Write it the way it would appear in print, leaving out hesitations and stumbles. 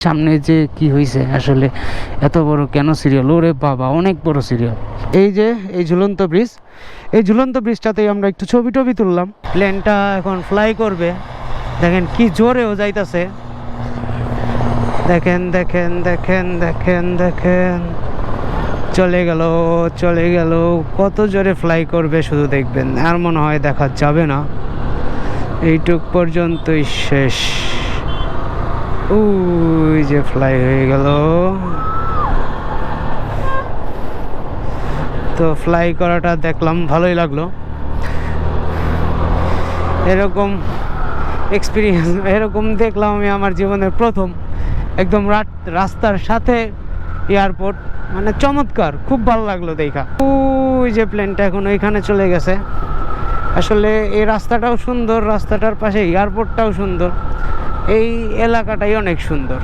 সামনে যে কি হয়েছে আসলে, এত বড় কেন সিরিয়াল? ওরে বাবা, অনেক বড় সিরিয়াল। এই যে এই ঝুলন্ত ব্রিজ, এই ঝুলন্ত ব্রিজটাতেই আমরা একটু ছবি টবি তুললাম। প্লেনটা এখন ফ্লাই করবে, দেখেন কি জোরেও যাইতাছে। দেখেন দেখেন দেখেন দেখেন দেখেন, চলে গেল চলে গেল। কত জোরে ফ্লাই করবে শুধু দেখবেন, আর মনে হয় দেখা যাবে না, এইটুক পর্যন্তই শেষ। ওই যে ফ্লাই হয়ে গেল। তো ফ্লাই করাটা দেখলাম, ভালোই লাগলো। এরকম এক্সপিরিয়েন্স, এরকম দেখলাম আমি আমার জীবনের প্রথম। একদম রাস্তার সাথে এয়ারপোর্ট, মানে চমৎকার, খুব ভালো লাগলো দেখা। ওই যে প্লেনটা এখন ওইখানে চলে গেছে। আসলে এই রাস্তাটাও সুন্দর, রাস্তাটার পাশে এয়ারপোর্টটাও সুন্দর, এই এলাকাটাই অনেক সুন্দর।